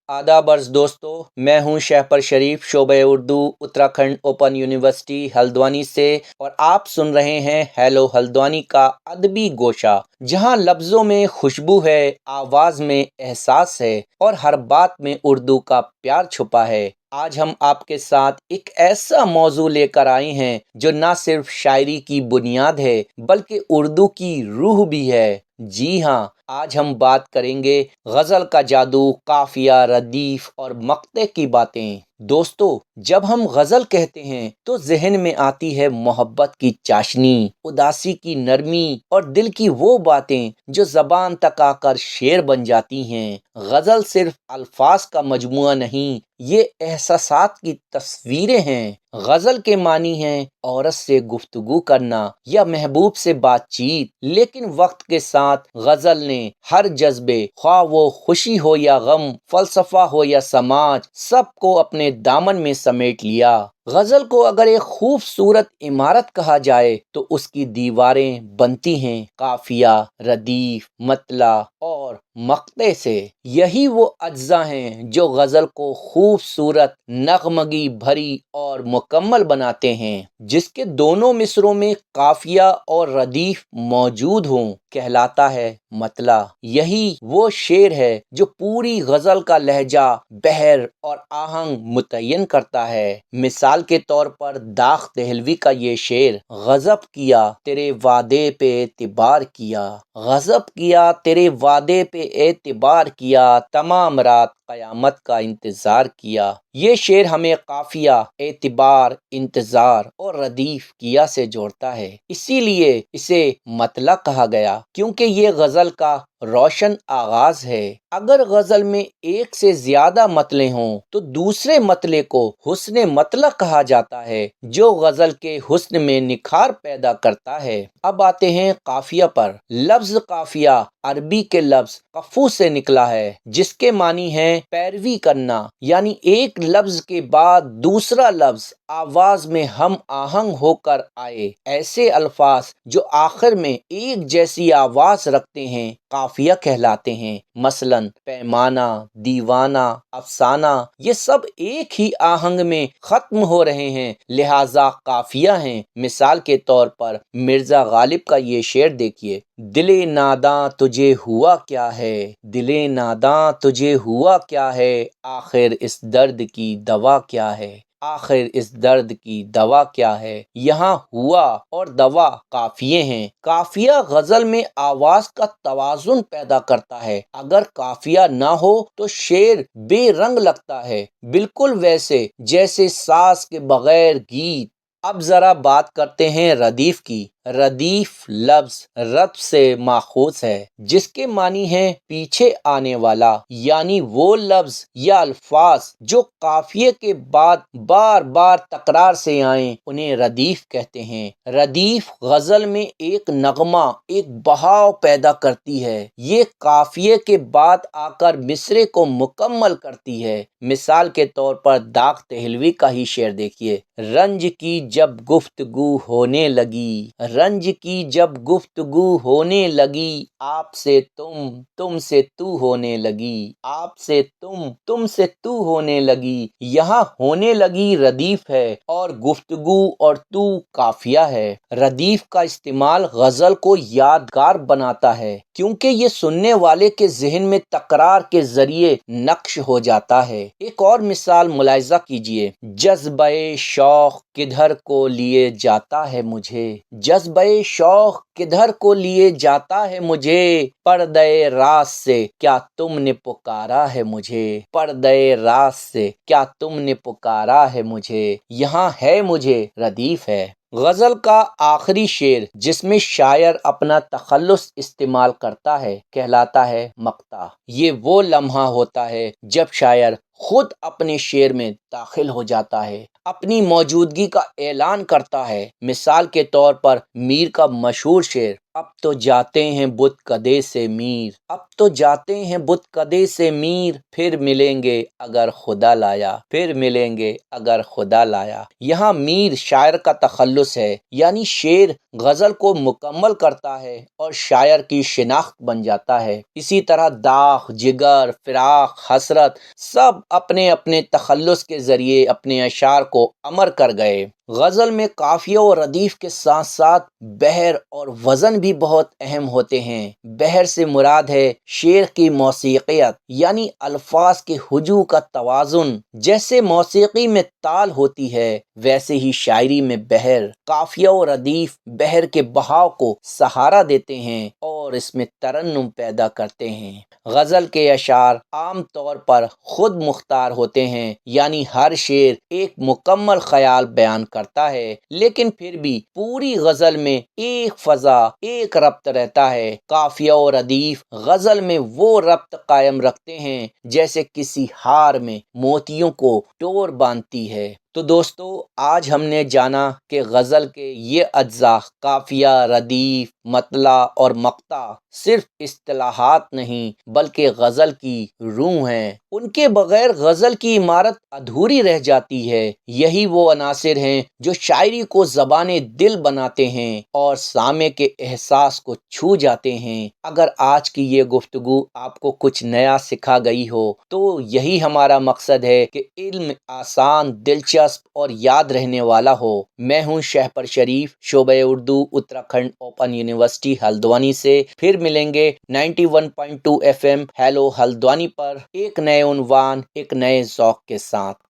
आदाब अर्ज दोस्तों, मैं हूं शहपर शरीफ, शोबे उर्दू, उत्तराखंड ओपन यूनिवर्सिटी हल्द्वानी से। और आप सुन रहे हैं हेलो हल्द्वानी का अदबी गोशा, जहां लफ्जों में खुशबू है, आवाज में एहसास है और हर बात में उर्दू का प्यार छुपा है। आज हम आपके साथ एक ऐसा मौजू लेकर आए हैं जो ना सिर्फ शायरी की बुनियाद है बल्कि उर्दू की रूह भी है। जी हाँ, आज हम बात करेंगे गजल का जादू, काफिया, रदीफ और मक्ते की बातें। दोस्तों, जब हम गजल कहते हैं तो जहन में आती है मोहब्बत की चाशनी, उदासी की नरमी और दिल की वो बातें जो जबान तक आकर शेर बन जाती हैं। गजल सिर्फ अल्फाज का मजमुआ नहीं, ये एहसासात की तस्वीरें हैं। गजल के मानी हैं औरत से गुफ्तगू करना या महबूब से बातचीत, लेकिन वक्त के साथ गजल ने हर जज्बे, ख्वाह वो खुशी हो या गम, फलसफा हो या समाज, सबको अपने दामन में समेट लिया। गजल को अगर एक खूबसूरत इमारत कहा जाए तो उसकी दीवारें बनती हैं काफिया, रदीफ, मतला और मक्ते से। यही वो अज्जा हैं जो गजल को खूबसूरत, नगमगी भरी और मुकम्मल बनाते हैं। जिसके दोनों मिसरों में काफिया और रदीफ मौजूद हों कहलाता है मतला। यही वो शेर है जो पूरी गजल का लहजा, बहर और आहंग मुतय्यन करता है। मिसाल के तौर पर दाग दहलवी का ये शेर, गजब किया तेरे वादे पे एतबार किया, गजब किया तेरे वादे पे एतबार किया, तमाम रात कयामत का इंतजार किया। ये शेर हमें काफिया, एतबार, इंतजार और रदीफ किया से जोड़ता है। इसीलिए इसे मतला कहा गया, क्योंकि ये गजल का रोशन आगाज है। अगर गजल में एक से ज्यादा मतले हों तो दूसरे मतले को हुस्न मतला कहा जाता है, जो गजल के हुस्न में निखार पैदा करता है। अब आते हैं काफिया पर। लफ्ज काफिया अरबी के लफ्ज कफू से निकला है, जिसके मानी है पैरवी करना, यानी एक लफ्ज के बाद दूसरा लफ्ज आवाज में हम आहंग होकर आए। ऐसे अल्फाज जो आखिर में एक जैसी आवाज रखते हैं काफिया कहलाते हैं। मसलन पैमाना, दीवाना, अफसाना, ये सब एक ही आहंग में खत्म हो रहे हैं, लिहाजा काफिया हैं। मिसाल के तौर पर मिर्जा गालिब का ये शेर देखिए, दिले नादां तुझे हुआ क्या है, दिले नादां तुझे हुआ क्या है, आखिर इस दर्द की दवा क्या है, आखिर इस दर्द की दवा क्या है। यहाँ हुआ और दवा काफिये हैं। काफिया गजल में आवाज का तवाजुन पैदा करता है। अगर काफिया ना हो तो शेर बेरंग लगता है, बिल्कुल वैसे जैसे सास के बगैर गीत। अब जरा बात करते हैं रदीफ की। रदीफ लफ्ज रद से माखूज है, जिसके मानी है पीछे आने वाला, यानी वो लफ्ज या अल्फाज जो काफिये के बाद बार बार तकरार से आए, उन्हें रदीफ कहते हैं। रदीफ गजल में एक नगमा, एक बहाव पैदा करती है। ये काफिये के बाद आकर मिसरे को मुकम्मल करती है। मिसाल के तौर पर दाग दहलवी का ही शेर देखिए, रंज की जब गुफ्तगू होने लगी, रंज की जब गुफ्तगू होने लगी, आपसे तुमसे तू होने लगी, आपसे तुमसे तू होने लगी। यहाँ होने लगी रदीफ है और गुफ्तगू और तू काफिया है। रदीफ का इस्तेमाल गजल को यादगार बनाता है, क्योंकि ये सुनने वाले के जहन में तकरार के जरिए नक्श हो जाता है। एक और मिसाल मुलाहिजा कीजिए, जज्बे शौक किधर को लिए जाता है मुझे, जज्बे शौक किधर को लिए जाता है मुझे, पर्दे राज से क्या तुमने पुकारा है मुझे, पर्दे राज से क्या तुमने पुकारा है मुझे। यहाँ है मुझे रदीफ है। गजल का आखिरी शेर जिसमें शायर अपना तखल्लुस इस्तेमाल करता है कहलाता है मक्ता। ये वो लम्हा होता है जब शायर खुद अपने शेर में दाखिल हो जाता है, अपनी मौजूदगी का ऐलान करता है। मिसाल के तौर पर मीर का मशहूर शेर, اب تو جاتے ہیں بت کدے سے میر، اب تو جاتے ہیں بت کدے سے میر، پھر ملیں گے اگر خدا لایا، پھر ملیں گے اگر خدا لایا۔ یہاں میر شاعر کا تخلص ہے، یعنی شعر غزل کو مکمل کرتا ہے اور شاعر کی شناخت بن جاتا ہے۔ اسی طرح داغ، جگر، فراق، حسرت سب اپنے اپنے تخلص کے ذریعے اپنے اشعار کو امر کر گئے۔ غزل میں قافیہ و ردیف کے ساتھ ساتھ بحر اور وزن بھی بہت اہم ہوتے ہیں۔ بحر سے مراد ہے شعر کی موسیقیت، یعنی الفاظ کے ہجوم کا توازن۔ جیسے موسیقی میں تال ہوتی ہے، ویسے ہی شاعری میں بحر، قافیہ و ردیف بحر کے بہاؤ کو سہارا دیتے ہیں اور اس میں ترنم پیدا کرتے ہیں۔ غزل کے اشعار عام طور پر خود مختار ہوتے ہیں، یعنی ہر شعر ایک مکمل خیال بیان کرتا ہے، لیکن پھر بھی پوری غزل میں ایک فضا، ایک ربط رہتا ہے۔ قافیہ و ردیف غزل میں وہ ربط قائم رکھتے ہیں جیسے کسی ہار میں موتیوں کو ڈور باندھتی ہے۔ تو دوستو، آج ہم نے جانا کہ غزل کے یہ اجزاء قافیہ، ردیف، مطلع اور مقطع صرف اصطلاحات نہیں بلکہ غزل کی روح ہیں۔ ان کے بغیر غزل کی عمارت ادھوری رہ جاتی ہے۔ یہی وہ عناصر ہیں جو شاعری کو زبان دل بناتے ہیں اور سامع کے احساس کو چھو جاتے ہیں۔ اگر آج کی یہ گفتگو آپ کو کچھ نیا سکھا گئی ہو تو یہی ہمارا مقصد ہے کہ علم آسان، دلچسپ اور یاد رہنے والا ہو۔ میں ہوں شہپر شریف، شعبہ اردو، اتراکھنڈ اوپن یونیورسٹی ہلدوانی سے۔ پھر ملیں گے 91.2 FM ہیلو ہلدوانی پر ایک نئے عنوان، ایک نئے ذوق کے ساتھ۔